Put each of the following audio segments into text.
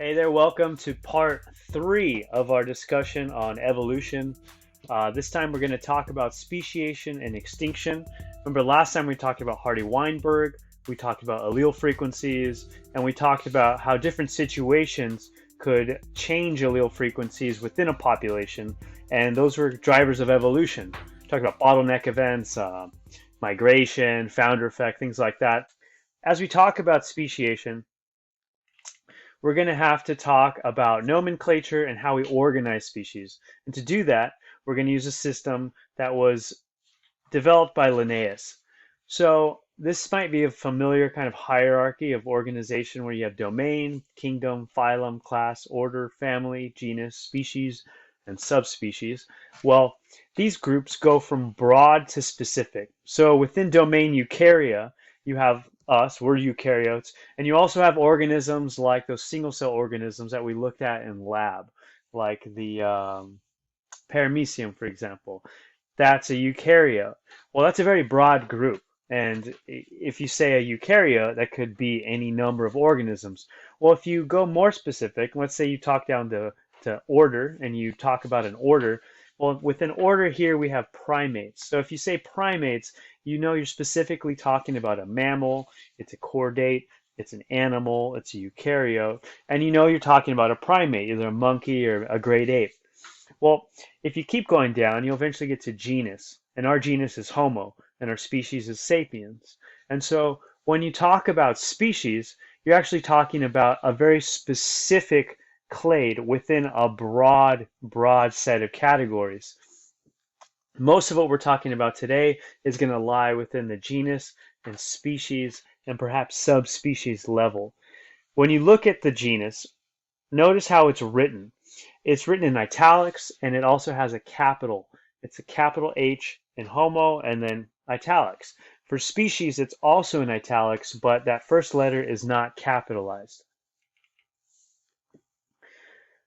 Hey there, welcome to part three of our discussion on evolution. This time we're going to talk about speciation and extinction. Remember, last time we talked about Hardy-Weinberg, we talked about allele frequencies, and we talked about how different situations could change allele frequencies within a population, and those were drivers of evolution. We talked about bottleneck events, migration, founder effect, things like that. As we talk about speciation, we're going to have to talk about nomenclature and how we organize species. And to do that, we're going to use a system that was developed by Linnaeus. So this might be a familiar kind of hierarchy of organization where you have domain, kingdom, phylum, class, order, family, genus, species, and subspecies. Well, these groups go from broad to specific. So within domain eukarya, you have us, we're eukaryotes, and you also have organisms like those single cell organisms that we looked at in lab, like the paramecium, for example. That's a eukaryote. Well, that's a very broad group. And if you say a eukaryote, that could be any number of organisms. Well, if you go more specific, let's say you talk down to order and you talk about an order. Well, within order here, we have primates. So if you say primates, you know you're specifically talking about a mammal, it's a chordate, it's an animal, it's a eukaryote, and you know you're talking about a primate, either a monkey or a great ape. Well, if you keep going down, you'll eventually get to genus, and our genus is Homo, and our species is Sapiens. And so when you talk about species, you're actually talking about a very specific clade within a broad set of categories. Most of what we're talking about today is going to lie within the genus and species and perhaps subspecies level. When you look at the genus, notice how it's written. It's written in italics and it also has a capital. It's a capital H in Homo and then italics. For species, it's also in italics, but that first letter is not capitalized.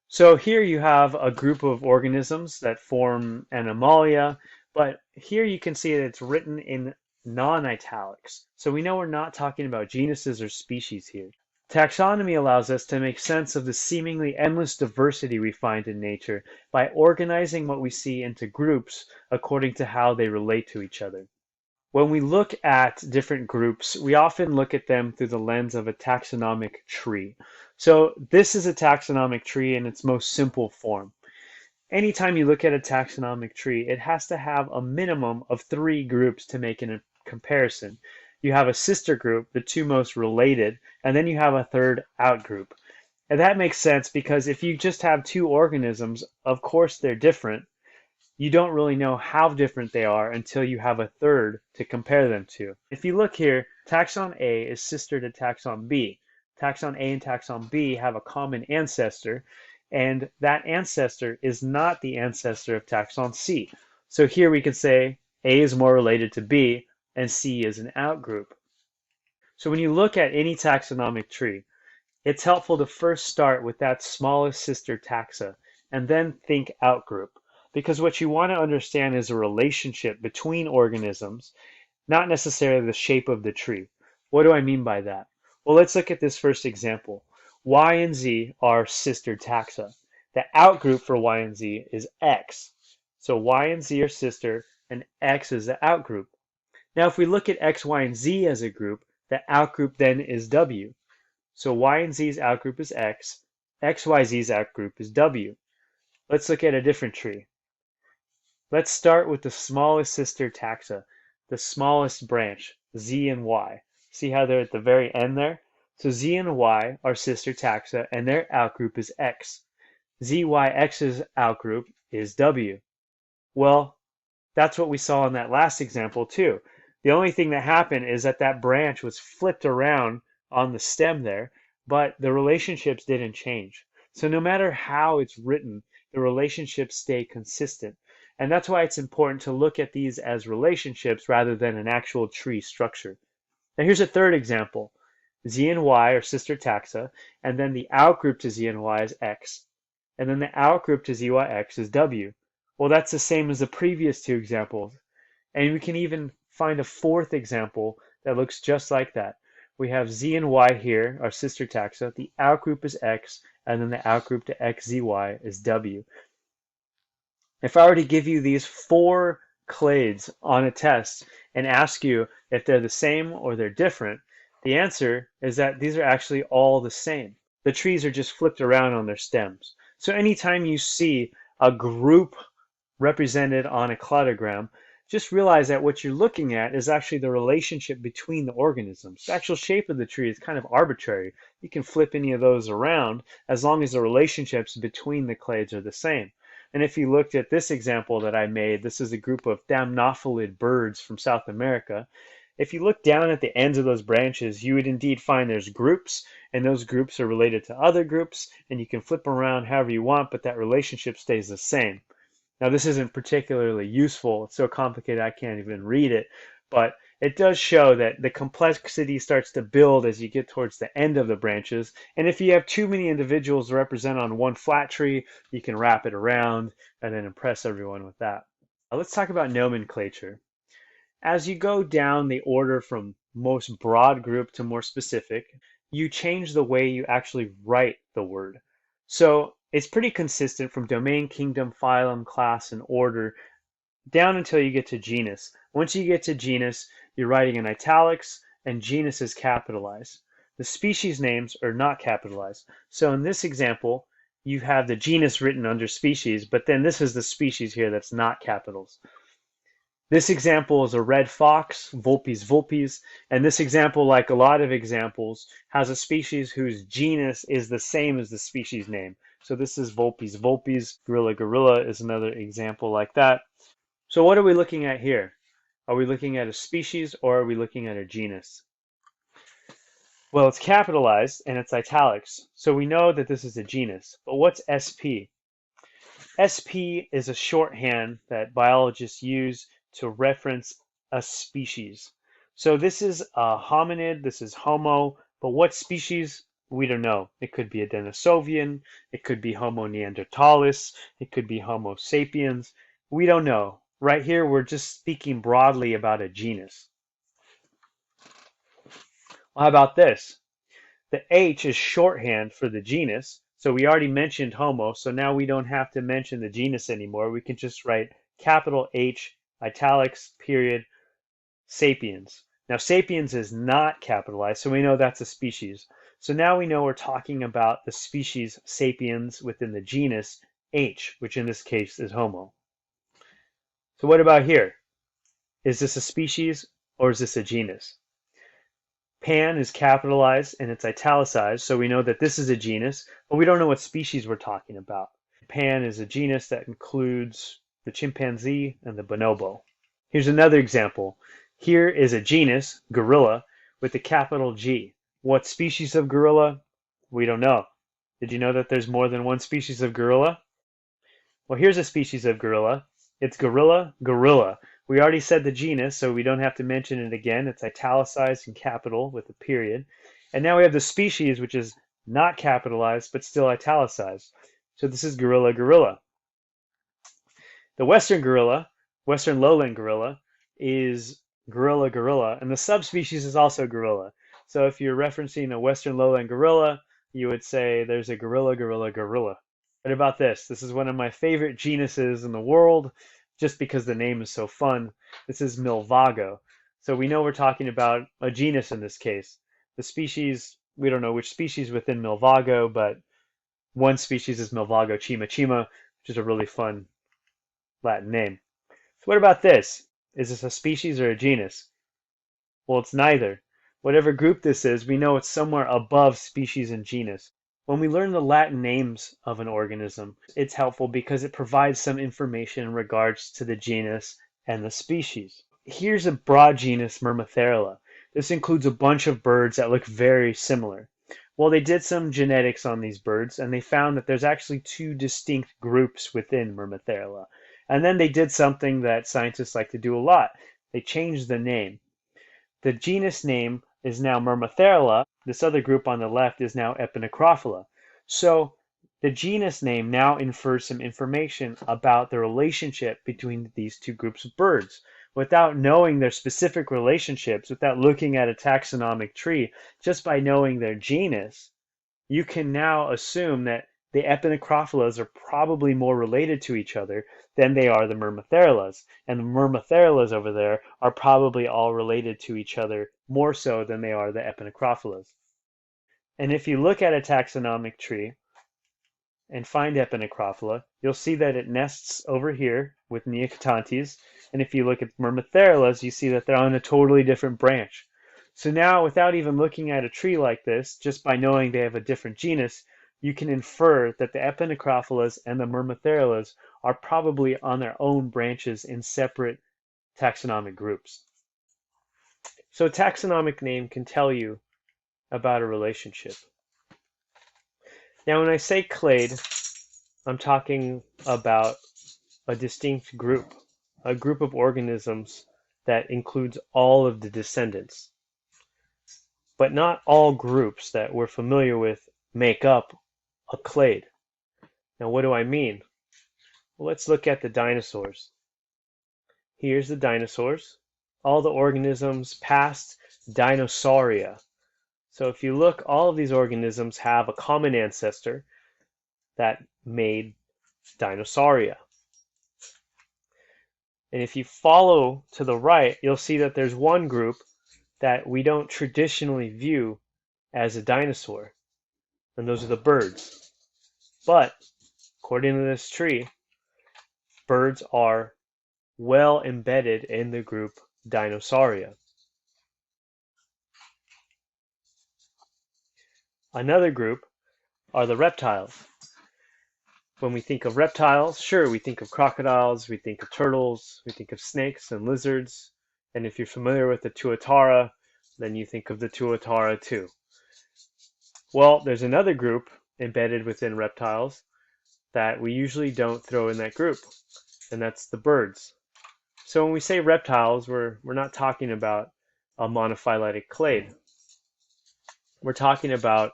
So here you have a group of organisms that form Animalia, but here you can see that it's written in non-italics. So we know we're not talking about genuses or species here. Taxonomy allows us to make sense of the seemingly endless diversity we find in nature by organizing what we see into groups according to how they relate to each other. When we look at different groups, we often look at them through the lens of a taxonomic tree. So this is a taxonomic tree in its most simple form. Anytime you look at a taxonomic tree, it has to have a minimum of three groups to make a comparison. You have a sister group, the two most related, and then you have a third outgroup. And that makes sense because if you just have two organisms, of course they're different. You don't really know how different they are until you have a third to compare them to. If you look here, taxon A is sister to taxon B. Taxon A and taxon B have a common ancestor, and that ancestor is not the ancestor of taxon C. So here we can say A is more related to B, and C is an outgroup. So when you look at any taxonomic tree, it's helpful to first start with that smallest sister taxa, and then think outgroup. Because what you want to understand is a relationship between organisms, not necessarily the shape of the tree. What do I mean by that? Well, let's look at this first example. Y and Z are sister taxa. The outgroup for Y and Z is X. So Y and Z are sister, and X is the outgroup. Now, if we look at X, Y, and Z as a group, the outgroup then is W. So Y and Z's outgroup is X, XYZ's outgroup is W. Let's look at a different tree. Let's start with the smallest sister taxa, the smallest branch, Z and Y. See how they're at the very end there? So Z and Y are sister taxa, and their outgroup is X. ZYX's outgroup is W. Well, that's what we saw in that last example too. The only thing that happened is that that branch was flipped around on the stem there, but the relationships didn't change. So no matter how it's written, the relationships stay consistent. And that's why it's important to look at these as relationships rather than an actual tree structure. Now here's a third example. Z and Y are sister taxa, and then the outgroup to Z and Y is X. And then the outgroup to ZYX is W. Well, that's the same as the previous two examples. And we can even find a fourth example that looks just like that. We have Z and Y here, our sister taxa. The outgroup is X, and then the outgroup to XZY is W. If I were to give you these four clades on a test and ask you if they're the same or they're different, the answer is that these are actually all the same. The trees are just flipped around on their stems. So anytime you see a group represented on a cladogram, just realize that what you're looking at is actually the relationship between the organisms. The actual shape of the tree is kind of arbitrary. You can flip any of those around as long as the relationships between the clades are the same. And if you looked at this example that I made, this is a group of thamnophilid birds from South America. If you look down at the ends of those branches, you would indeed find there's groups, and those groups are related to other groups, and you can flip around however you want, but that relationship stays the same. Now, this isn't particularly useful. It's so complicated I can't even read it, but it does show that the complexity starts to build as you get towards the end of the branches. And if you have too many individuals represented on one flat tree, you can wrap it around and then impress everyone with that. Let's talk about nomenclature. As you go down the order from most broad group to more specific, you change the way you actually write the word. So it's pretty consistent from domain, kingdom, phylum, class, and order down until you get to genus. Once you get to genus, you're writing in italics, and genus is capitalized. The species names are not capitalized. So in this example, you have the genus written under species, but then this is the species here that's not capitals. This example is a red fox, Vulpes vulpes, and this example, like a lot of examples, has a species whose genus is the same as the species name. So this is Vulpes vulpes, gorilla gorilla is another example like that. So what are we looking at here? Are we looking at a species or are we looking at a genus? Well, it's capitalized and it's italics, so we know that this is a genus. But what's SP? SP is a shorthand that biologists use to reference a species. So this is a hominid, this is Homo, but what species? We don't know. It could be a Denisovian, it could be Homo neanderthalis, it could be Homo sapiens. We don't know. Right here, we're just speaking broadly about a genus. Well, how about this? The H is shorthand for the genus. So we already mentioned Homo, so now we don't have to mention the genus anymore. We can just write capital H, italics, period, sapiens. Now, sapiens is not capitalized, so we know that's a species. So now we know we're talking about the species sapiens within the genus H, which in this case is Homo. So what about here? Is this a species or is this a genus? Pan is capitalized and it's italicized, so we know that this is a genus, but we don't know what species we're talking about. Pan is a genus that includes the chimpanzee and the bonobo. Here's another example. Here is a genus, gorilla, with the capital G. What species of gorilla? We don't know. Did you know that there's more than one species of gorilla? Well, here's a species of gorilla. It's gorilla gorilla. We already said the genus, so we don't have to mention it again. It's italicized in capital with a period. And now we have the species, which is not capitalized, but still italicized. So this is gorilla gorilla. The western gorilla, western lowland gorilla, is gorilla gorilla, and the subspecies is also gorilla. So if you're referencing a western lowland gorilla, you would say there's a gorilla gorilla gorilla. What about this? This is one of my favorite genuses in the world, just because the name is so fun. This is Milvago. So we know we're talking about a genus in this case. The species, we don't know which species within Milvago, but one species is Milvago chima chima, which is a really fun Latin name. So what about this? Is this a species or a genus? Well, it's neither. Whatever group this is, we know it's somewhere above species and genus. When we learn the Latin names of an organism, it's helpful because it provides some information in regards to the genus and the species. Here's a broad genus, Myrmotherla. This includes a bunch of birds that look very similar. Well, they did some genetics on these birds, and they found that there's actually two distinct groups within Myrmotherla. And then they did something that scientists like to do a lot. They changed the name. The genus name is now Myrmotherla. This other group on the left is now Epinacrophila. So the genus name now infers some information about the relationship between these two groups of birds. without knowing their specific relationships, without looking at a taxonomic tree, just by knowing their genus, you can now assume that the epinecrophilas are probably more related to each other than they are the myrmetherillas. And the myrmetherillas over there are probably all related to each other more so than they are the epinecrophilas. And if you look at a taxonomic tree and find epinecrophila, you'll see that it nests over here with Neocatantes. And if you look at myrmetherillas, you see that they're on a totally different branch. So now, without even looking at a tree like this, just by knowing they have a different genus, you can infer that the epinecrophilas and the myrmetherillas are probably on their own branches in separate taxonomic groups. So a taxonomic name can tell you about a relationship. Now, when I say clade, I'm talking about a distinct group, a group of organisms that includes all of the descendants. But not all groups that we're familiar with make up a clade. Now, what do I mean? Well, let's look at the dinosaurs. Here's the dinosaurs, all the organisms past Dinosauria. So if you look, all of these organisms have a common ancestor that made Dinosauria. And if you follow to the right, you'll see that there's one group that we don't traditionally view as a dinosaur, and those are the birds. But according to this tree, birds are well embedded in the group Dinosauria. Another group are the reptiles. When we think of reptiles, sure, we think of crocodiles, we think of turtles, we think of snakes and lizards. And if you're familiar with the tuatara, then you think of the tuatara too. Well, there's another group embedded within reptiles that we usually don't throw in that group, and that's the birds. So when we say reptiles, we're not talking about a monophyletic clade. We're talking about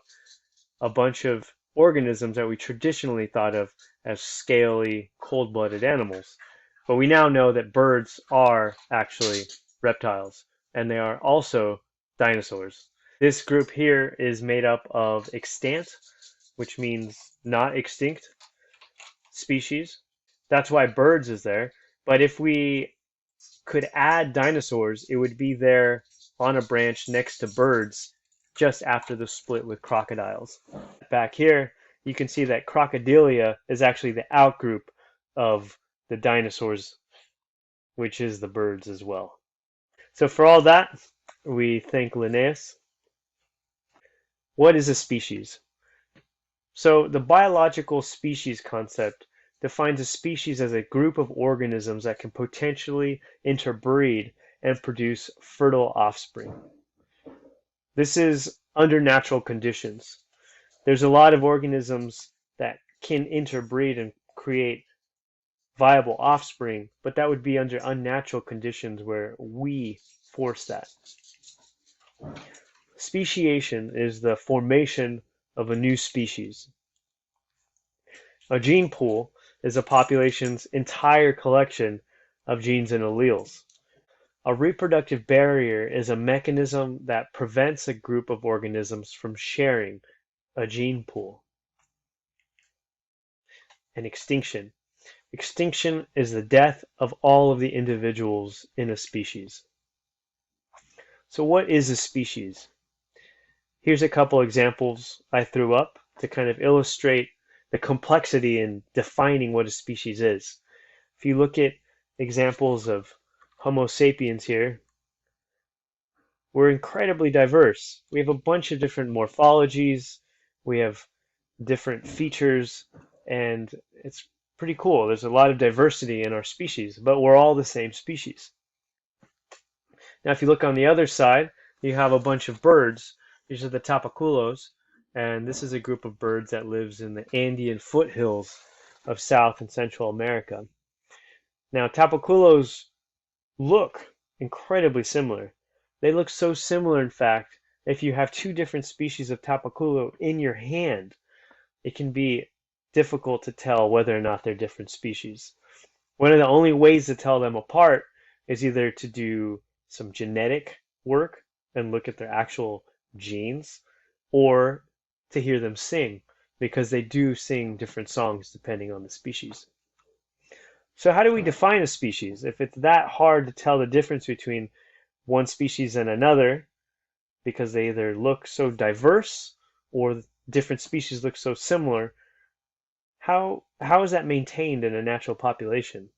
a bunch of organisms that we traditionally thought of as scaly, cold-blooded animals. But we now know that birds are actually reptiles, and they are also dinosaurs. This group here is made up of extant, which means not extinct, species. That's why birds is there. But if we could add dinosaurs, it would be there on a branch next to birds just after the split with crocodiles. Back here, you can see that Crocodilia is actually the outgroup of the dinosaurs, which is the birds as well. So for all that, we thank Linnaeus. What is a species? So the biological species concept defines a species as a group of organisms that can potentially interbreed and produce fertile offspring. This is under natural conditions. There's a lot of organisms that can interbreed and create viable offspring, but that would be under unnatural conditions where we force that. Speciation is the formation of a new species. A gene pool is a population's entire collection of genes and alleles. A reproductive barrier is a mechanism that prevents a group of organisms from sharing a gene pool. And extinction. Extinction is the death of all of the individuals in a species. So what is a species? Here's a couple examples I threw up to kind of illustrate the complexity in defining what a species is. If you look at examples of Homo sapiens here, we're incredibly diverse. We have a bunch of different morphologies, we have different features, and it's pretty cool. There's a lot of diversity in our species, but we're all the same species. Now, if you look on the other side, you have a bunch of birds. These are the tapaculos, and this is a group of birds that lives in the Andean foothills of South and Central America. Now, tapaculos look incredibly similar. They look so similar, in fact, if you have two different species of tapaculo in your hand, it can be difficult to tell whether or not they're different species. One of the only ways to tell them apart is either to do some genetic work and look at their actual genes, or to hear them sing, because they do sing different songs depending on the species. So how do we define a species? If it's that hard to tell the difference between one species and another, because they either look so diverse or different species look so similar, how is that maintained in a natural population?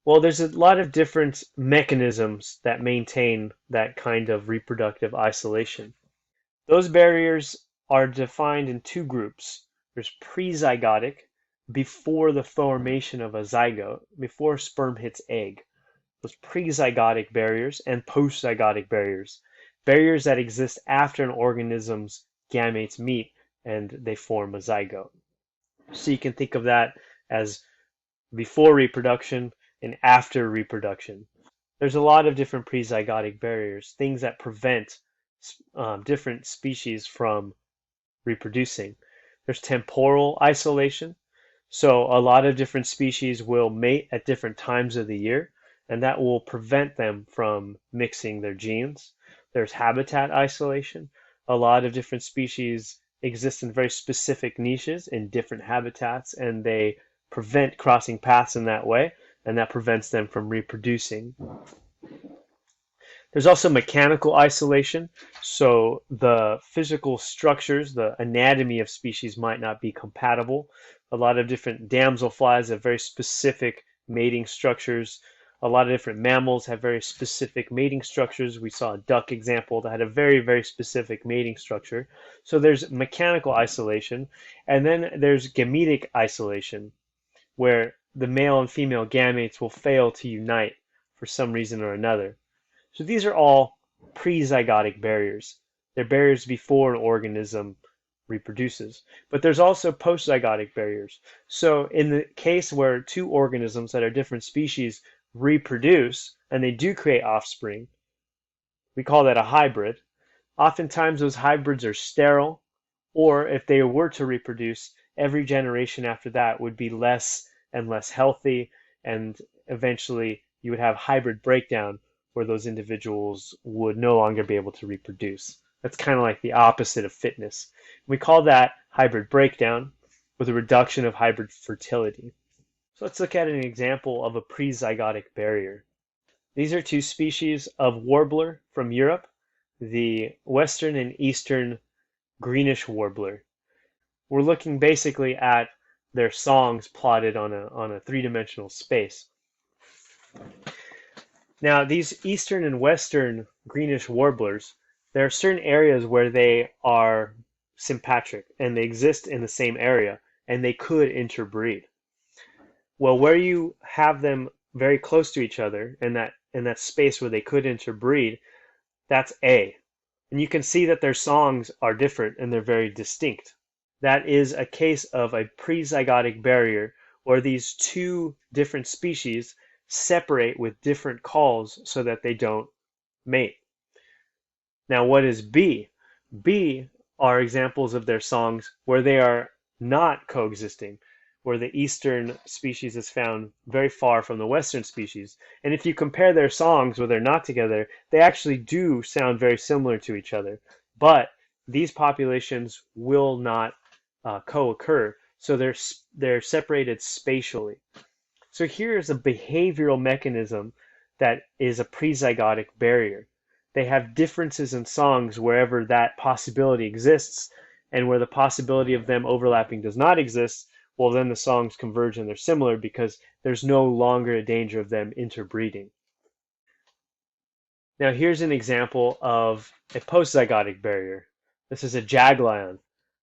Well, there's a lot of different mechanisms that maintain that kind of reproductive isolation. Those barriers are defined in two groups. There's prezygotic, before the formation of a zygote, before sperm hits egg. Those prezygotic barriers, and postzygotic barriers. Barriers that exist after an organism's gametes meet and they form a zygote. So you can think of that as before reproduction and after reproduction. There's a lot of different prezygotic barriers, things that prevent different species from reproducing. There's temporal isolation. So a lot of different species will mate at different times of the year, and that will prevent them from mixing their genes. There's habitat isolation. A lot of different species exist in very specific niches in different habitats, and they prevent crossing paths in that way, and that prevents them from reproducing. There's also mechanical isolation. So the physical structures, the anatomy of species might not be compatible. A lot of different damselflies have very specific mating structures. A lot of different mammals have very specific mating structures. We saw a duck example that had a very, very specific mating structure. So there's mechanical isolation. And then there's gametic isolation, where the male and female gametes will fail to unite for some reason or another. So these are all prezygotic barriers. They're barriers before an organism reproduces. But there's also postzygotic barriers. So in the case where two organisms that are different species reproduce and they do create offspring, we call that a hybrid. Oftentimes those hybrids are sterile, or if they were to reproduce, every generation after that would be less and less healthy, and eventually you would have hybrid breakdown where those individuals would no longer be able to reproduce. That's kind of like the opposite of fitness. We call that hybrid breakdown, with a reduction of hybrid fertility. So let's look at an example of a prezygotic barrier. These are two species of warbler from Europe, the western and eastern greenish warbler. We're looking basically at their songs plotted on a three-dimensional space. Now, these eastern and western greenish warblers, there are certain areas where they are sympatric and they exist in the same area and they could interbreed. Well, where you have them very close to each other in that space where they could interbreed, that's A. And you can see that their songs are different and they're very distinct. That is a case of a prezygotic barrier where these two different species separate with different calls so that they don't mate. Now, what is B? B are examples of their songs where they are not coexisting, where the eastern species is found very far from the western species. And if you compare their songs where they're not together, they actually do sound very similar to each other. But these populations will not co-occur, so they're separated spatially. So here's a behavioral mechanism that is a prezygotic barrier. They have differences in songs wherever that possibility exists, and where the possibility of them overlapping does not exist, well, then the songs converge and they're similar because there's no longer a danger of them interbreeding. Now here's an example of a postzygotic barrier. This is a jaglion,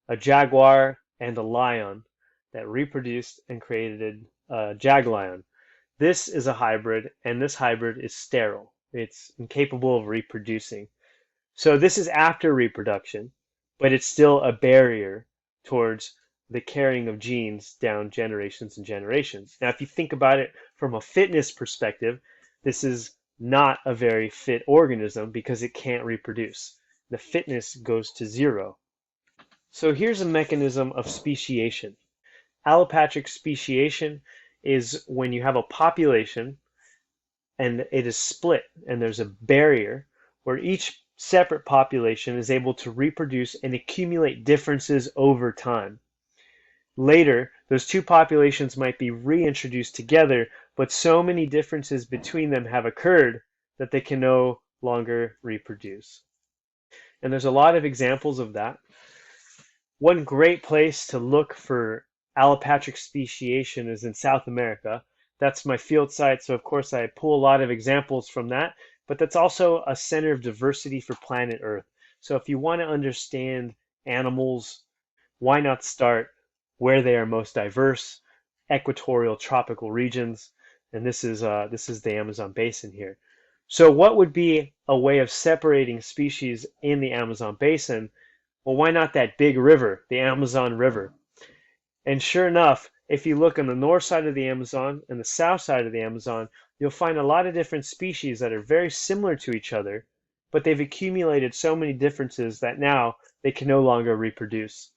a jaguar and a lion that reproduced and created a jaglion. This is a hybrid, and this hybrid is sterile. It's incapable of reproducing. So this is after reproduction, but it's still a barrier towards the carrying of genes down generations and generations. Now, if you think about it from a fitness perspective, this is not a very fit organism because it can't reproduce. The fitness goes to zero. So here's a mechanism of speciation. Allopatric speciation is when you have a population and it is split, and there's a barrier where each separate population is able to reproduce and accumulate differences over time. Later, those two populations might be reintroduced together, but so many differences between them have occurred that they can no longer reproduce. And there's a lot of examples of that. One great place to look for allopatric speciation is in South America. That's my field site, so of course I pull a lot of examples from that, but that's also a center of diversity for planet Earth. So if you want to understand animals, why not start where they are most diverse, equatorial tropical regions, and this is the Amazon basin here. So what would be a way of separating species in the Amazon basin? Well, why not that big river, the Amazon River? And sure enough, if you look on the north side of the Amazon and the south side of the Amazon, you'll find a lot of different species that are very similar to each other, but they've accumulated so many differences that now they can no longer reproduce.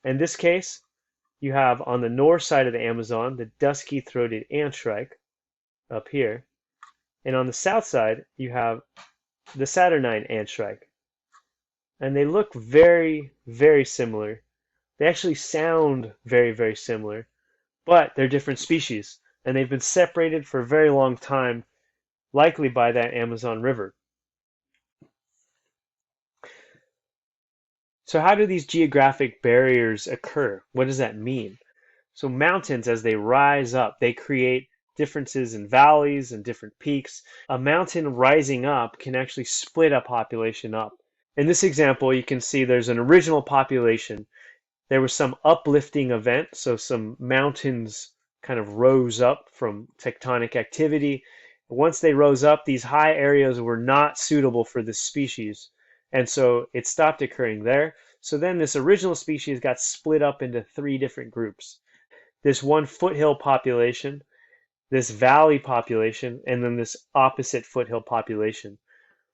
In this case, you have on the north side of the Amazon the dusky-throated antshrike up here, and on the south side you have the saturnine antshrike. And they look very, very similar. They actually sound very, very similar, but they're different species, and they've been separated for a very long time, likely by that Amazon River. So how do these geographic barriers occur? What does that mean? So mountains, as they rise up, they create differences in valleys and different peaks. A mountain rising up can actually split a population up. In this example, you can see there's an original population. There was some uplifting event, so some mountains kind of rose up from tectonic activity. Once they rose up, these high areas were not suitable for this species, and so it stopped occurring there. So then this original species got split up into three different groups. This one foothill population, this valley population, and then this opposite foothill population.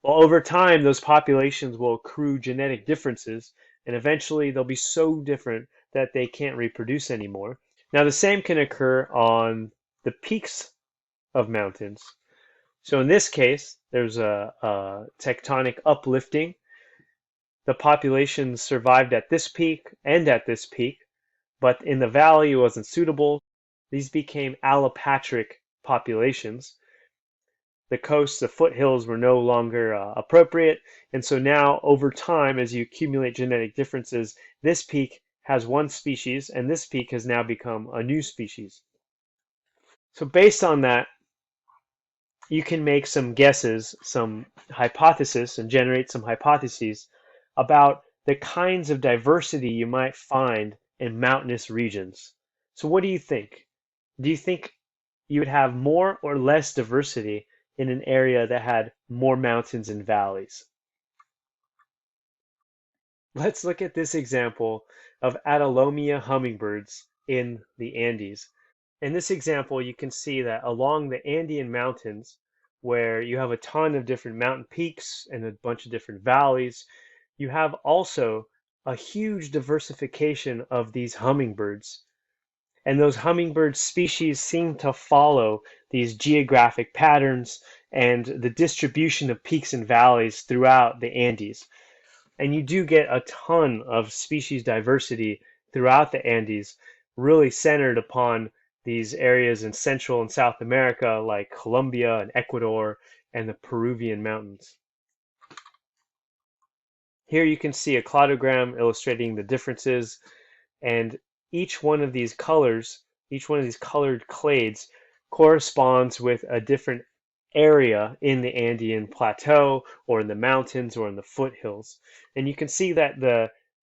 Well, over time, those populations will accrue genetic differences, and eventually they'll be so different that they can't reproduce anymore. Now, the same can occur on the peaks of mountains. So in this case, there's a tectonic uplifting. The population survived at this peak and at this peak, but in the valley it wasn't suitable. These became allopatric populations. The coasts, the foothills were no longer appropriate. And so now over time, as you accumulate genetic differences, this peak has one species and this peak has now become a new species. So based on that, you can make some guesses, some hypotheses, and generate some hypotheses about the kinds of diversity you might find in mountainous regions. So what do you think? Do you think you would have more or less diversity in an area that had more mountains and valleys? Let's look at this example of Adelomia hummingbirds in the Andes. In this example, you can see that along the Andean mountains, where you have a ton of different mountain peaks and a bunch of different valleys, you have also a huge diversification of these hummingbirds. And those hummingbird species seem to follow these geographic patterns and the distribution of peaks and valleys throughout the Andes. And you do get a ton of species diversity throughout the Andes, really centered upon these areas in Central and South America like Colombia and Ecuador and the Peruvian mountains. Here you can see a cladogram illustrating the differences, and each one of these colors, each one of these colored clades corresponds with a different area in the Andean plateau or in the mountains or in the foothills. And you can see that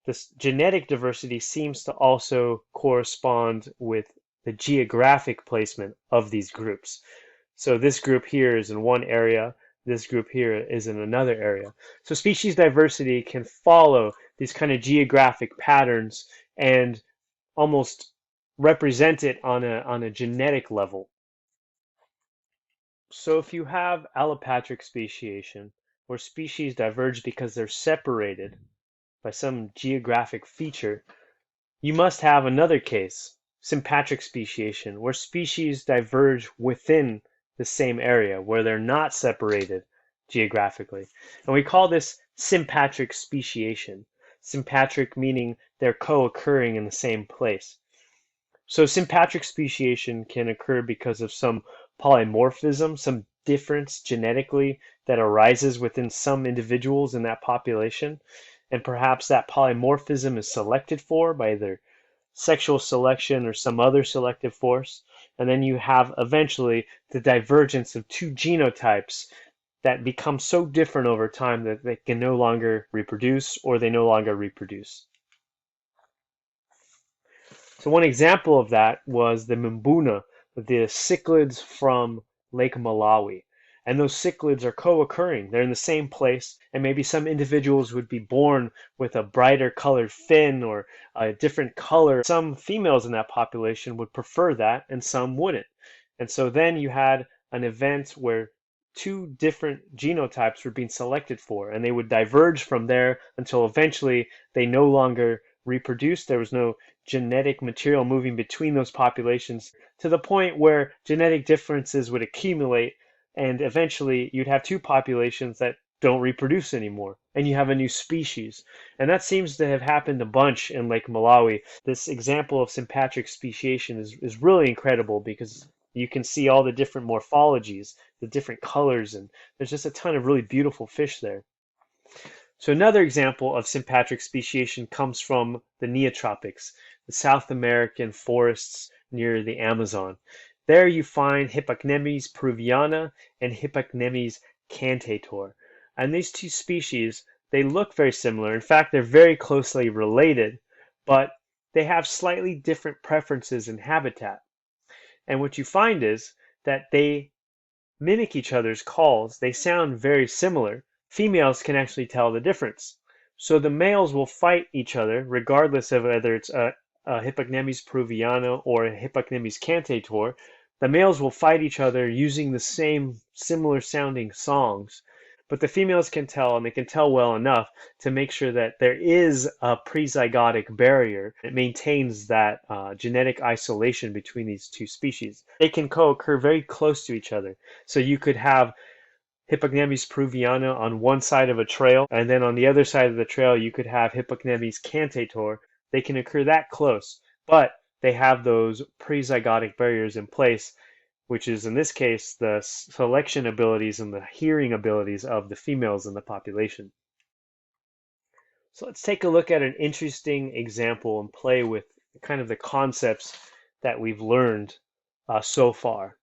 this genetic diversity seems to also correspond with the geographic placement of these groups. So this group here is in one area, this group here is in another area. So species diversity can follow these kind of geographic patterns and almost represent it on a genetic level. So if you have allopatric speciation, where species diverge because they're separated by some geographic feature, you must have another case, sympatric speciation, where species diverge within the same area where they're not separated geographically. And we call this sympatric speciation. Sympatric meaning they're co-occurring in the same place. So sympatric speciation can occur because of some polymorphism, some difference genetically that arises within some individuals in that population. And perhaps that polymorphism is selected for by either sexual selection or some other selective force. And then you have eventually the divergence of two genotypes that become so different over time that they can no longer reproduce or they no longer reproduce. So one example of that was the Mbuna, the cichlids from Lake Malawi. And those cichlids are co-occurring. They're in the same place, and maybe some individuals would be born with a brighter colored fin or a different color. Some females in that population would prefer that, and some wouldn't. And so then you had an event where two different genotypes were being selected for, and they would diverge from there until eventually they no longer reproduced. There was no genetic material moving between those populations to the point where genetic differences would accumulate, and eventually you'd have two populations that don't reproduce anymore, and you have a new species. And that seems to have happened a bunch in Lake Malawi. This example of sympatric speciation is really incredible because you can see all the different morphologies, the different colors, and there's just a ton of really beautiful fish there. So another example of sympatric speciation comes from the Neotropics, the South American forests near the Amazon. There you find Hypocnemis peruviana and Hypocnemis cantator. And these two species, they look very similar. In fact, they're very closely related, but they have slightly different preferences in habitat. And what you find is that they mimic each other's calls. They sound very similar. Females can actually tell the difference. So the males will fight each other regardless of whether it's a Hypocnemis peruviana or a Hypocnemis cantator. The males will fight each other using the same similar sounding songs, but the females can tell, and they can tell well enough to make sure that there is a prezygotic barrier that maintains that genetic isolation between these two species. They can co-occur very close to each other. So you could have Hypocnemis peruviana on one side of a trail, and then on the other side of the trail you could have Hypocnemis cantator. They can occur that close, but they have those prezygotic barriers in place, which is in this case the selection abilities and the hearing abilities of the females in the population. So let's take a look at an interesting example and play with kind of the concepts that we've learned so far.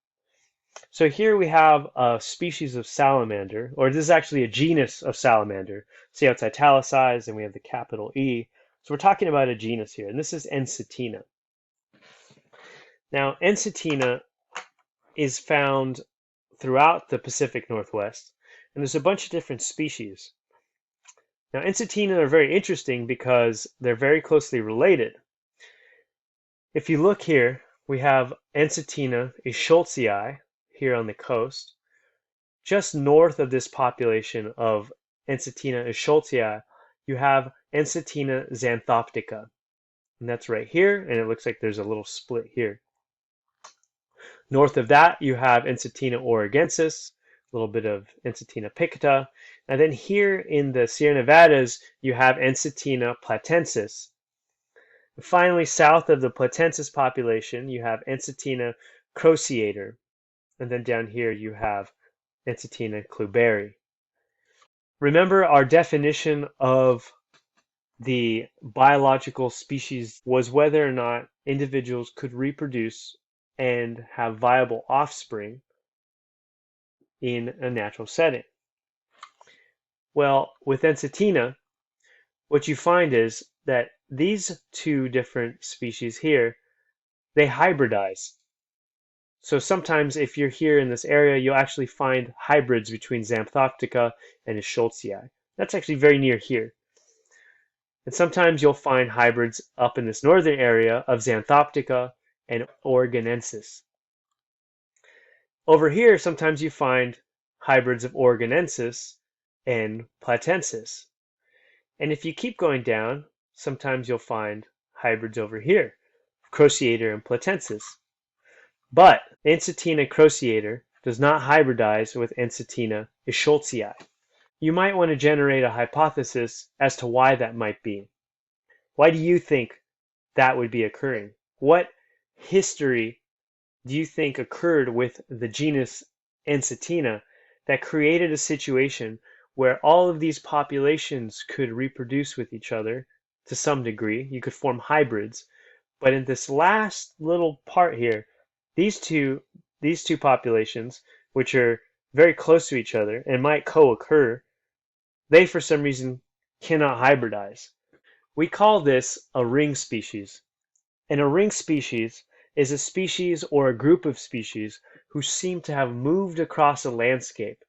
So here we have a species of salamander, or this is actually a genus of salamander. See how it's italicized and we have the capital E. So we're talking about a genus here, and this is Encetina. Now, Encetina is found throughout the Pacific Northwest, and there's a bunch of different species. Now, Encetina are very interesting because they're very closely related. If you look here, we have Encetina schultzii here on the coast. Just north of this population of Encetina schultzii, you have Encetina xanthoptica. And that's right here, and it looks like there's a little split here. North of that, you have Encetina oregensis, a little bit of Encetina picta. And then here in the Sierra Nevadas, you have Encetina platensis. And finally, south of the platensis population, you have Encetina cruciator. And then down here, you have Encetina kluberi. Remember our definition of the biological species was whether or not individuals could reproduce and have viable offspring in a natural setting. Well, with Encetina, what you find is that these two different species here, they hybridize. So sometimes if you're here in this area, you'll actually find hybrids between Xanthoptica and schultzii. That's actually very near here. And sometimes you'll find hybrids up in this northern area of Xanthoptica and oregonensis. Over here, sometimes you find hybrids of oregonensis and platensis. And if you keep going down, sometimes you'll find hybrids over here, cruciator and platensis. But Encetina cruciator does not hybridize with Encetina is Schultzii. You might want to generate a hypothesis as to why that might be. Why do you think that would be occurring? What history do you think occurred with the genus Encetina that created a situation where all of these populations could reproduce with each other to some degree? You could form hybrids. But in this last little part here, these two populations, which are very close to each other and might co-occur, they for some reason cannot hybridize. We call this a ring species. And a ring species is a species or a group of species who seem to have moved across a landscape.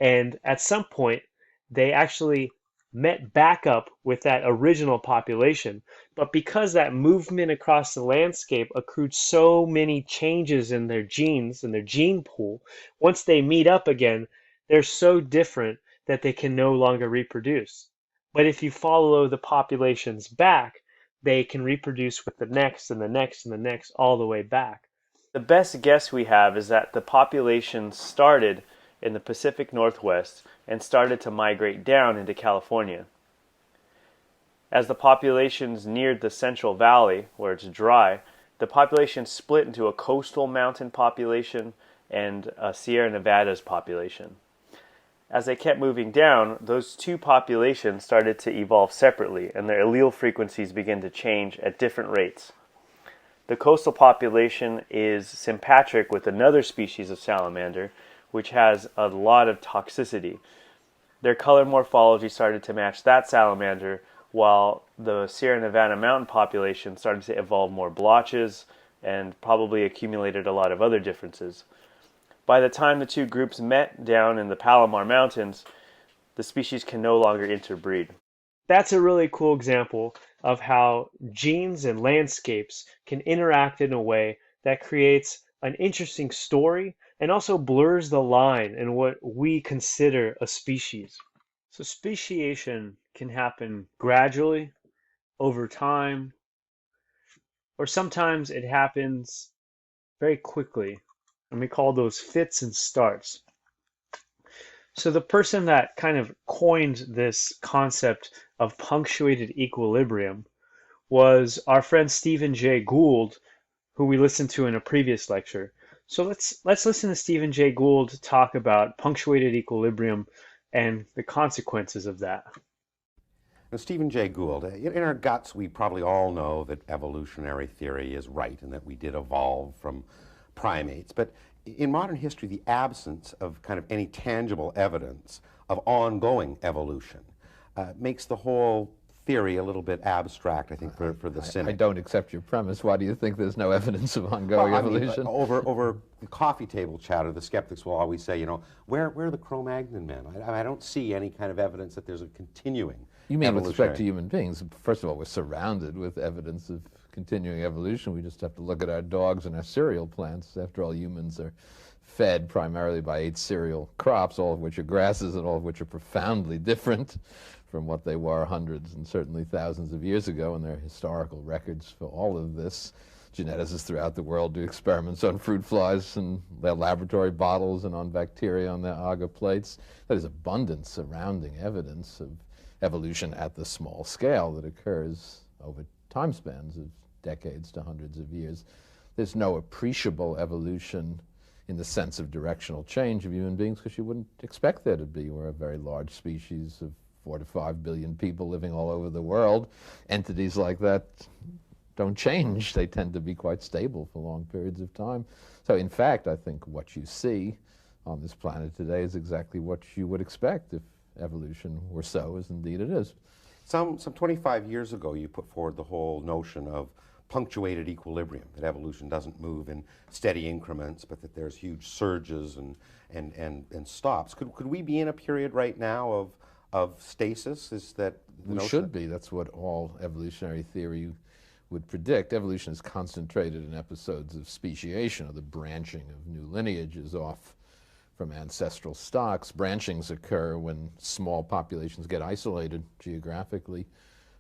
And at some point, they actually met back up with that original population. But because that movement across the landscape accrued so many changes in their genes, in their gene pool, once they meet up again, they're so different that they can no longer reproduce. But if you follow the populations back, they can reproduce with the next and the next and the next all the way back. The best guess we have is that the population started in the Pacific Northwest and started to migrate down into California. As the populations neared the Central Valley, where it's dry, the population split into a coastal mountain population and a Sierra Nevadas population. As they kept moving down, those two populations started to evolve separately, and their allele frequencies began to change at different rates. The coastal population is sympatric with another species of salamander, which has a lot of toxicity. Their color morphology started to match that salamander, while the Sierra Nevada mountain population started to evolve more blotches and probably accumulated a lot of other differences. By the time the two groups met down in the Palomar Mountains, the species can no longer interbreed. That's a really cool example of how genes and landscapes can interact in a way that creates an interesting story and also blurs the line in what we consider a species. So speciation can happen gradually, over time, or sometimes it happens very quickly, and we call those fits and starts. So the person that kind of coined this concept of punctuated equilibrium was our friend Stephen Jay Gould, who we listened to in a previous lecture. So let's listen to Stephen Jay Gould talk about punctuated equilibrium and the consequences of that. Now, Stephen Jay Gould, in our guts, we probably all know that evolutionary theory is right and that we did evolve from primates. But in modern history, the absence of kind of any tangible evidence of ongoing evolution makes the whole theory a little bit abstract, I think, for the cynic. I don't accept your premise. Why do you think there's no evidence of ongoing evolution? Over the coffee table chatter, the skeptics will always say, you know, where are the Cro-Magnon men? I don't see any kind of evidence that there's a continuing. You mean with respect to human beings? First of all, we're surrounded with evidence of continuing evolution. We just have to look at our dogs and our cereal plants. After all, humans are fed primarily by 8 cereal crops, all of which are grasses and all of which are profoundly different from what they were hundreds and certainly thousands of years ago, and there are historical records for all of this. Geneticists throughout the world do experiments on fruit flies in their laboratory bottles and on bacteria on their agar plates. There's abundant surrounding evidence of evolution at the small scale that occurs over time spans of decades to hundreds of years. There's no appreciable evolution in the sense of directional change of human beings because you wouldn't expect there to be. We're a very large species of 4 to 5 billion people living all over the world. Entities like that don't change. They tend to be quite stable for long periods of time. So in fact, I think what you see on this planet today is exactly what you would expect if evolution were so, as indeed it is. Some 25 years ago, you put forward the whole notion of punctuated equilibrium, that evolution doesn't move in steady increments, but that there's huge surges and stops. Could we be in a period right now of stasis? Is that the we should be. That's what all evolutionary theory would predict. Evolution is concentrated in episodes of speciation, or the branching of new lineages off from ancestral stocks. Branchings occur when small populations get isolated geographically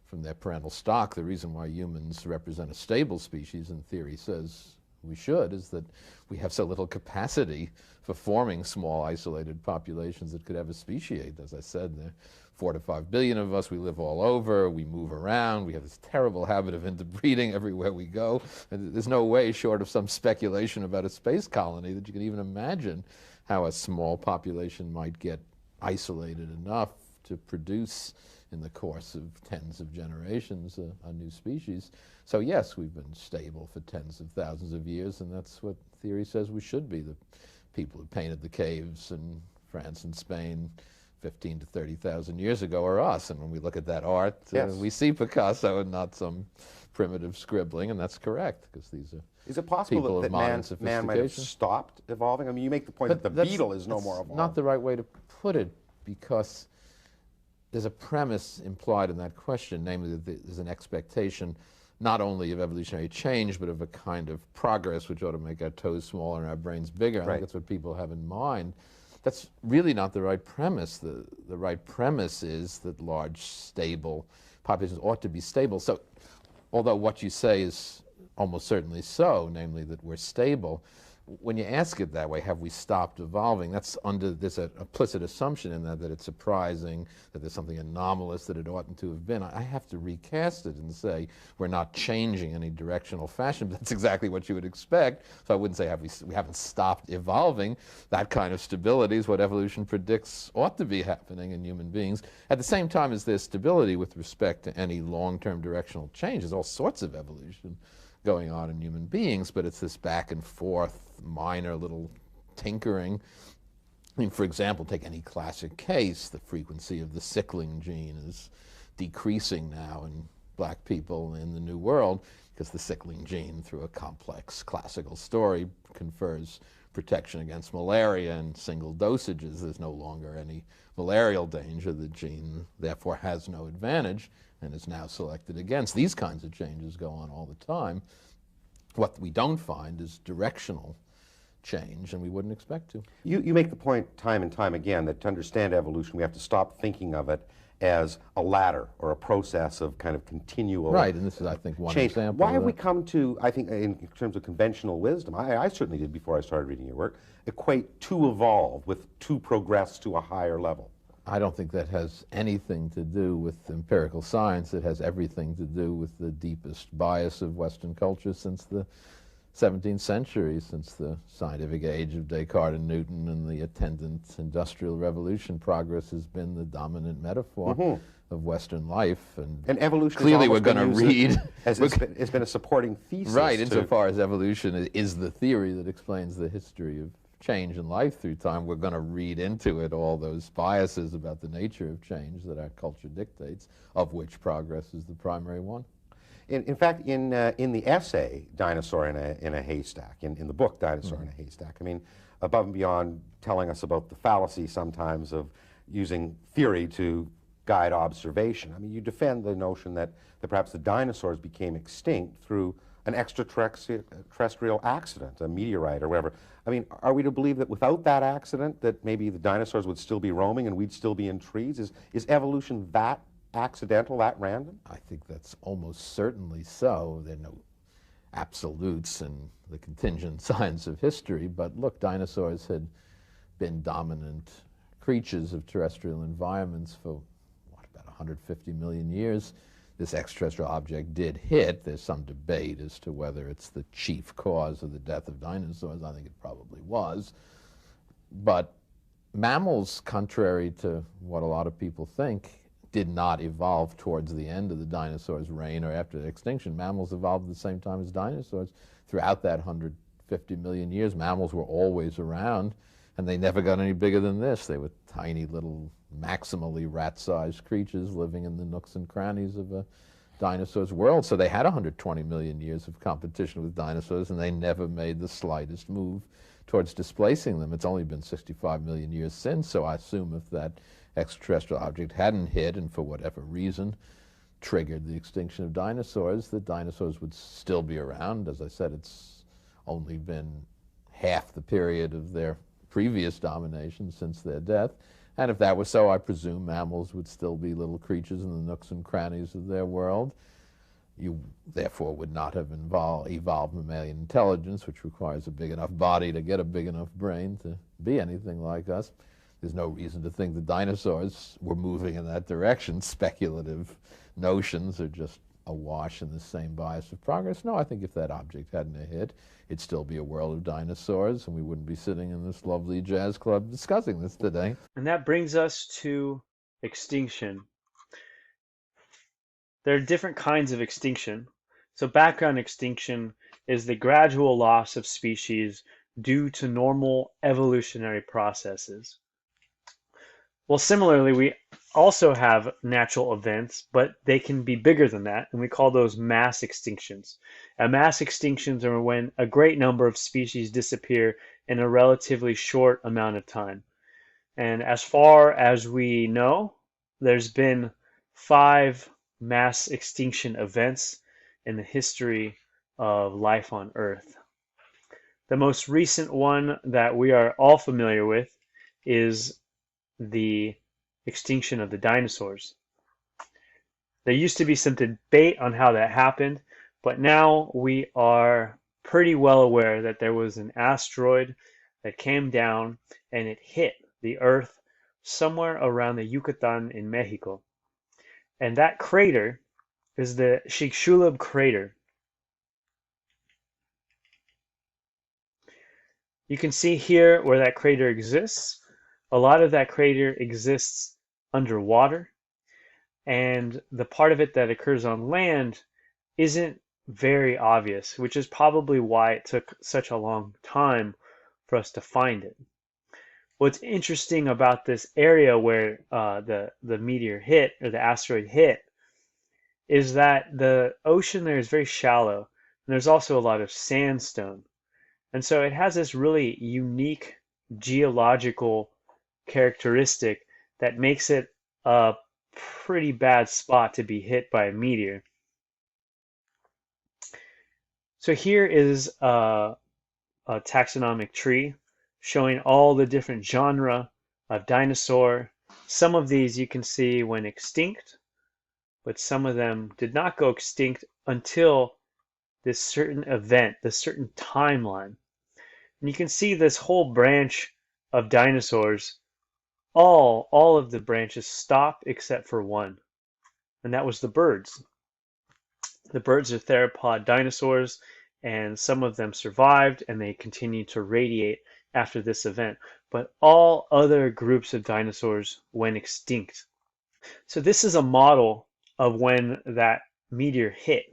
from their parental stock. The reason why humans represent a stable species, in theory, says we should, is that we have so little capacity for forming small isolated populations that could ever speciate. As I said, there are 4 to 5 billion of us, we live all over, we move around, we have this terrible habit of interbreeding everywhere we go. And there's no way, short of some speculation about a space colony, that you can even imagine how a small population might get isolated enough to produce in the course of tens of generations a new species. So yes, we've been stable for tens of thousands of years, and that's what theory says we should be. The people who painted the caves in France and Spain 15 to 30,000 years ago are us, and when we look at that art, Yes. we see Picasso and not some primitive scribbling, and that's correct, because these are Is it possible people that, of modern man might have sophistication. stopped evolving? I mean, you make the point that the beetle is no more evolved. Not the right way to put it, because there's a premise implied in that question, namely that there's an expectation not only of evolutionary change, but of a kind of progress which ought to make our toes smaller and our brains bigger. I Right. think that's what people have in mind. That's really not the right premise. The right premise is that large, stable populations ought to be stable. So, although what you say is almost certainly so, namely that we're stable, when you ask it that way, have we stopped evolving, that's under, there's an implicit assumption in that it's surprising, that there's something anomalous, that it oughtn't to have been. I have to recast it and say we're not changing any directional fashion, but that's exactly what you would expect. So I wouldn't say we haven't stopped evolving. That kind of stability is what evolution predicts ought to be happening in human beings. At the same time as there's stability with respect to any long-term directional change, there's all sorts of evolution going on in human beings, but it's this back and forth, minor little tinkering. I mean, for example, take any classic case, the frequency of the sickling gene is decreasing now in black people in the New World, because the sickling gene, through a complex classical story, confers protection against malaria in single dosages. There's no longer any malarial danger. The gene therefore has no advantage and is now selected against. These kinds of changes go on all the time. What we don't find is directional change, and we wouldn't expect to. You make the point time and time again that to understand evolution, we have to stop thinking of it as a ladder or a process of kind of continual Right, and this is, I think, one change. example. Why of have we that. come to, I think, in terms of conventional wisdom, I certainly did before I started reading your work, equate to evolve with to progress to a higher level? I don't think that has anything to do with empirical science. It has everything to do with the deepest bias of Western culture since the 17th century, since the scientific age of Descartes and Newton and the attendant industrial revolution. Progress has been the dominant metaphor of Western life. And evolution clearly has we're going to read. it's been a supporting thesis. Right, to, insofar as evolution is the theory that explains the history of change in life through time, we're going to read into it all those biases about the nature of change that our culture dictates, of which progress is the primary one. In fact, in the essay "Dinosaur in a Haystack," in the book "Dinosaur in a Haystack," I mean, above and beyond telling us about the fallacy sometimes of using theory to guide observation, I mean, you defend the notion that perhaps the dinosaurs became extinct through an extraterrestrial accident, a meteorite or whatever. I mean, are we to believe that without that accident, that maybe the dinosaurs would still be roaming and we'd still be in trees? Is evolution that accidental, that random? I think that's almost certainly so. There are no absolutes in the contingent science of history, but look, dinosaurs had been dominant creatures of terrestrial environments for, what, about 150 million years. This extraterrestrial object did hit. There's some debate as to whether it's the chief cause of the death of dinosaurs. I think it probably was. But mammals, contrary to what a lot of people think, did not evolve towards the end of the dinosaurs' reign or after extinction. Mammals evolved at the same time as dinosaurs. Throughout that 150 million years, mammals were always around, and they never got any bigger than this. They were tiny little, maximally rat-sized creatures living in the nooks and crannies of a dinosaur's world. So they had 120 million years of competition with dinosaurs, and they never made the slightest move towards displacing them. It's only been 65 million years since, so I assume if that extraterrestrial object hadn't hit and for whatever reason triggered the extinction of dinosaurs, the dinosaurs would still be around. As I said, it's only been half the period of their previous domination since their death. And if that was so, I presume mammals would still be little creatures in the nooks and crannies of their world. You therefore would not have evolved mammalian intelligence, which requires a big enough body to get a big enough brain to be anything like us. There's no reason to think the dinosaurs were moving in that direction. Speculative notions are just awash in the same bias of progress. No, I think if that object hadn't hit, it'd still be a world of dinosaurs, and we wouldn't be sitting in this lovely jazz club discussing this today. And that brings us to extinction. There are different kinds of extinction. So background extinction is the gradual loss of species due to normal evolutionary processes. Well, similarly, we also have natural events, but they can be bigger than that, and we call those mass extinctions. And mass extinctions are when a great number of species disappear in a relatively short amount of time. And as far as we know, there's been 5 mass extinction events in the history of life on Earth. The most recent one that we are all familiar with is the extinction of the dinosaurs. There used to be some debate on how that happened, but now we are pretty well aware that there was an asteroid that came down and it hit the Earth somewhere around the Yucatan in Mexico. And that crater is the Chicxulub crater. You can see here where that crater exists. A lot of that crater exists underwater, and the part of it that occurs on land isn't very obvious, which is probably why it took such a long time for us to find it. What's interesting about this area where the meteor hit, or the asteroid hit, is that the ocean there is very shallow, and there's also a lot of sandstone. And so it has this really unique geological characteristic that makes it a pretty bad spot to be hit by a meteor. So here is a taxonomic tree showing all the different genera of dinosaur. Some of these you can see went extinct, but some of them did not go extinct until this certain event, this certain timeline. And you can see this whole branch of dinosaurs, all of the branches stop except for one, and that was the birds. The birds are theropod dinosaurs, and some of them survived and they continued to radiate after this event. But all other groups of dinosaurs went extinct. So this is a model of when that meteor hit.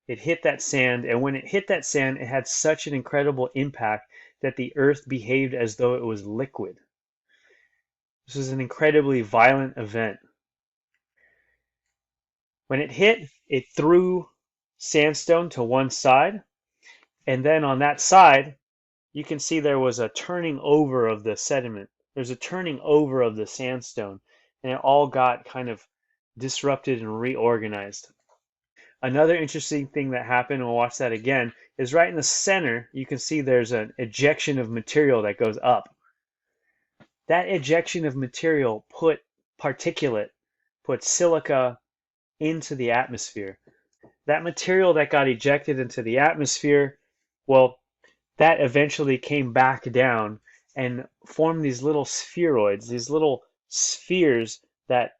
It hit that sand, and when it hit that sand, it had such an incredible impact that the earth behaved as though it was liquid. This was an incredibly violent event. When it hit, it threw sandstone to one side, and then on that side, you can see there was a turning over of the sediment. There's a turning over of the sandstone, and it all got kind of disrupted and reorganized. Another interesting thing that happened, and we'll watch that again, is right in the center, you can see there's an ejection of material that goes up. That ejection of material put silica into the atmosphere. That material that got ejected into the atmosphere, well, that eventually came back down and formed these little spheroids, these little spheres that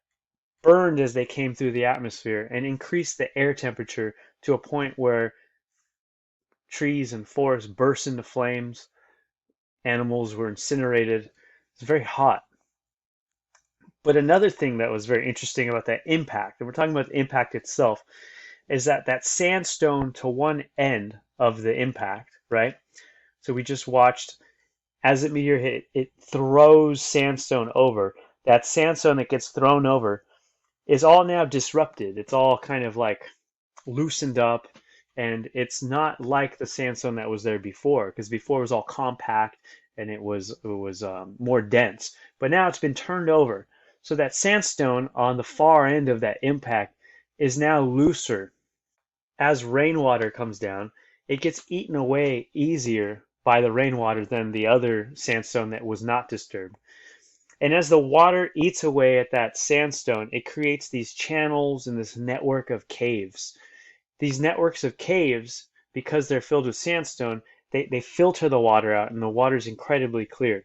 burned as they came through the atmosphere and increased the air temperature to a point where trees and forests burst into flames, animals were incinerated. It's very hot. But another thing that was very interesting about that impact, and we're talking about the impact itself, is that sandstone to one end of the impact, right? So we just watched as the meteor hit, it throws sandstone over. That sandstone that gets thrown over is all now disrupted. It's all kind of like loosened up, and it's not like the sandstone that was there before, because before it was all compact and it was more dense. But now it's been turned over. So that sandstone on the far end of that impact is now looser. As rainwater comes down, it gets eaten away easier by the rainwater than the other sandstone that was not disturbed. And as the water eats away at that sandstone, it creates these channels and this network of caves. These networks of caves, because they're filled with sandstone, they filter the water out, and the water is incredibly clear.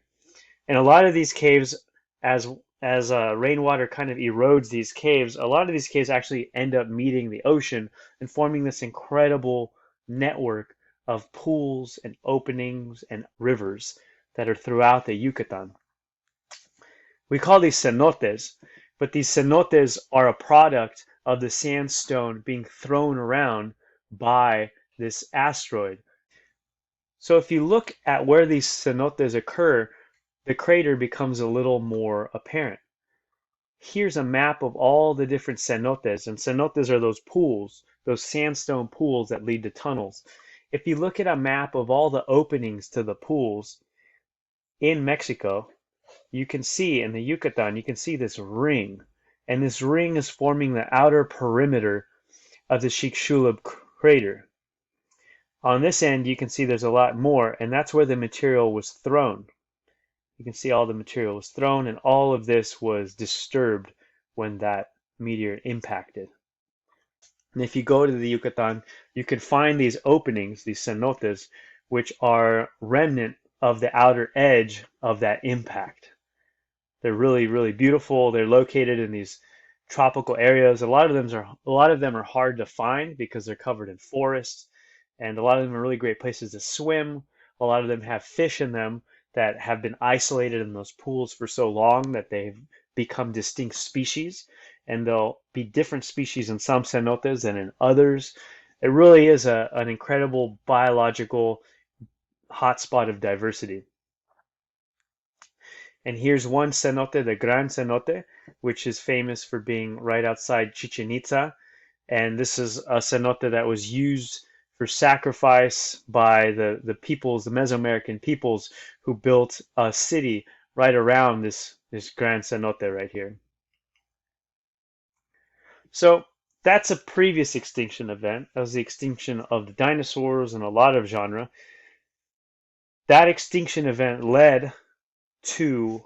And a lot of these caves, as rainwater kind of erodes these caves, a lot of these caves actually end up meeting the ocean and forming this incredible network of pools and openings and rivers that are throughout the Yucatan. We call these cenotes, but these cenotes are a product of the sandstone being thrown around by this asteroid. So if you look at where these cenotes occur, the crater becomes a little more apparent. Here's a map of all the different cenotes, and cenotes are those pools, those sandstone pools that lead to tunnels. If you look at a map of all the openings to the pools in Mexico, you can see in the Yucatan, you can see this ring, and this ring is forming the outer perimeter of the Chicxulub crater. On this end, you can see there's a lot more, and that's where the material was thrown. You can see all the material was thrown, and all of this was disturbed when that meteor impacted. And if you go to the Yucatan, you can find these openings, these cenotes, which are remnant of the outer edge of that impact. They're really, really beautiful. They're located in these tropical areas. A lot of them are hard to find because they're covered in forests, and a lot of them are really great places to swim. A lot of them have fish in them that have been isolated in those pools for so long that they've become distinct species, and there'll be different species in some cenotes than in others. It really is an incredible biological hotspot of diversity. And here's one cenote, the Gran Cenote, which is famous for being right outside Chichen Itza. And this is a cenote that was used for sacrifice by the peoples, the Mesoamerican peoples, who built a city right around this Gran Cenote right here. So that's a previous extinction event. That was the extinction of the dinosaurs and a lot of genre. That extinction event led to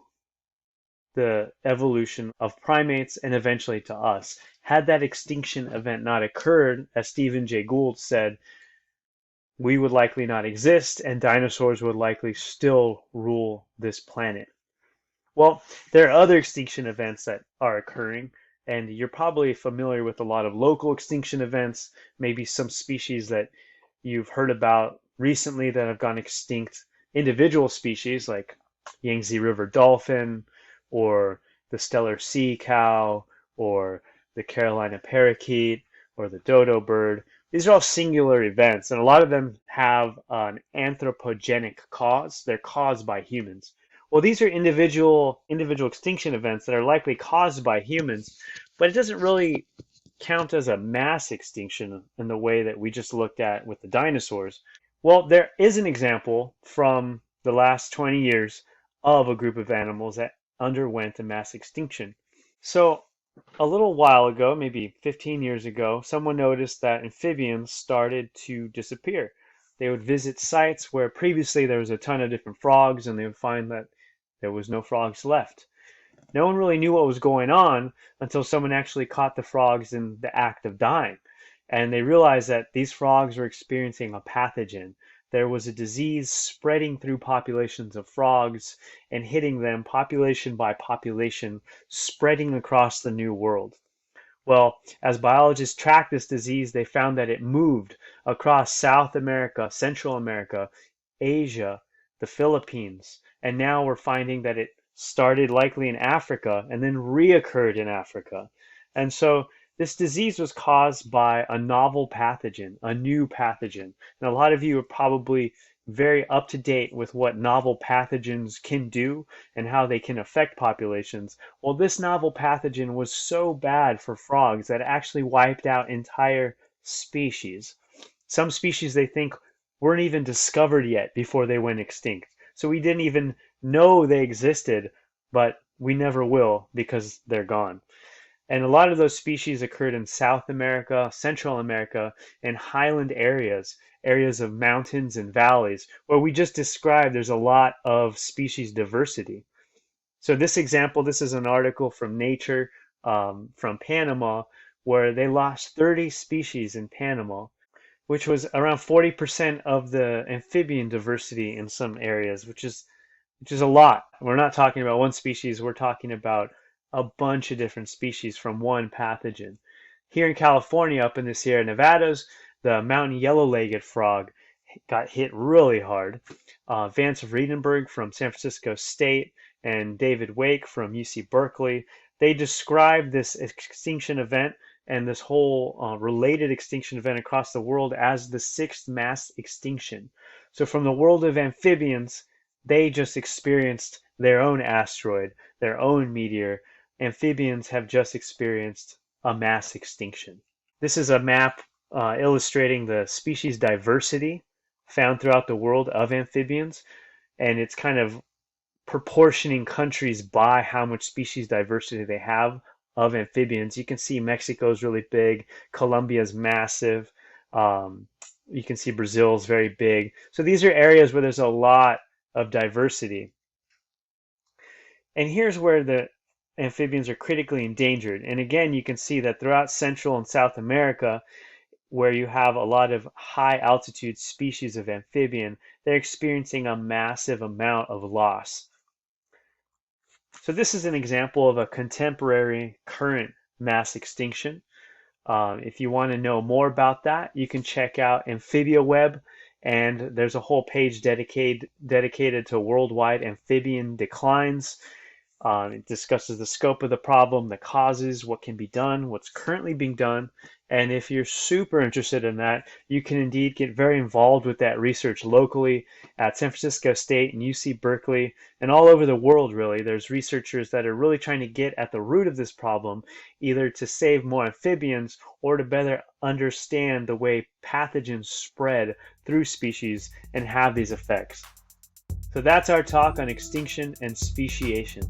the evolution of primates and eventually to us. Had that extinction event not occurred, as Stephen Jay Gould said, we would likely not exist and dinosaurs would likely still rule this planet. Well, there are other extinction events that are occurring, and you're probably familiar with a lot of local extinction events, maybe some species that you've heard about recently that have gone extinct, individual species like Yangtze River dolphin, or the Steller sea cow, or the Carolina parakeet, or the dodo bird. These are all singular events, and a lot of them have an anthropogenic cause. They're caused by humans. Well, these are individual extinction events that are likely caused by humans, but it doesn't really count as a mass extinction in the way that we just looked at with the dinosaurs. Well, there is an example from the last 20 years of a group of animals that underwent a mass extinction. So a little while ago, maybe 15 years ago, someone noticed that amphibians started to disappear. They would visit sites where previously there was a ton of different frogs, and they would find that there was no frogs left. No one really knew what was going on until someone actually caught the frogs in the act of dying. And they realized that these frogs were experiencing a pathogen. There was a disease spreading through populations of frogs and hitting them population by population, spreading across the New World. Well, as biologists tracked this disease, they found that it moved across South America, Central America, Asia, the Philippines, and now we're finding that it started likely in Africa and then reoccurred in Africa. And so this disease was caused by a novel pathogen, a new pathogen. And a lot of you are probably very up to date with what novel pathogens can do and how they can affect populations. Well, this novel pathogen was so bad for frogs that it actually wiped out entire species. Some species they think weren't even discovered yet before they went extinct. So we didn't even know they existed, but we never will because they're gone. And a lot of those species occurred in South America, Central America, and highland areas, areas of mountains and valleys, where we just described there's a lot of species diversity. So this example, this is an article from Nature from Panama, where they lost 30 species in Panama, which was around 40% of the amphibian diversity in some areas, which is a lot. We're not talking about one species, we're talking about a bunch of different species from one pathogen. Here in California, up in the Sierra Nevadas, the mountain yellow-legged frog got hit really hard. Vance Friedenberg from San Francisco State and David Wake from UC Berkeley, they described this extinction event and this whole related extinction event across the world as the sixth mass extinction. So from the world of amphibians, they just experienced their own asteroid, their own meteor. Amphibians have just experienced a mass extinction. This is a map illustrating the species diversity found throughout the world of amphibians, and it's kind of proportioning countries by how much species diversity they have of amphibians. You can see Mexico is really big, Colombia is massive, you can see Brazil is very big. So these are areas where there's a lot of diversity. And here's where the amphibians are critically endangered. And again, you can see that throughout Central and South America, where you have a lot of high altitude species of amphibian, they're experiencing a massive amount of loss. So this is an example of a contemporary current mass extinction. If you want to know more about that, you can check out AmphibiaWeb, and there's a whole page dedicated to worldwide amphibian declines. It discusses the scope of the problem, the causes, what can be done, what's currently being done. And if you're super interested in that, you can indeed get very involved with that research locally at San Francisco State and UC Berkeley and all over the world, really. There's researchers that are really trying to get at the root of this problem, either to save more amphibians or to better understand the way pathogens spread through species and have these effects. So that's our talk on extinction and speciation.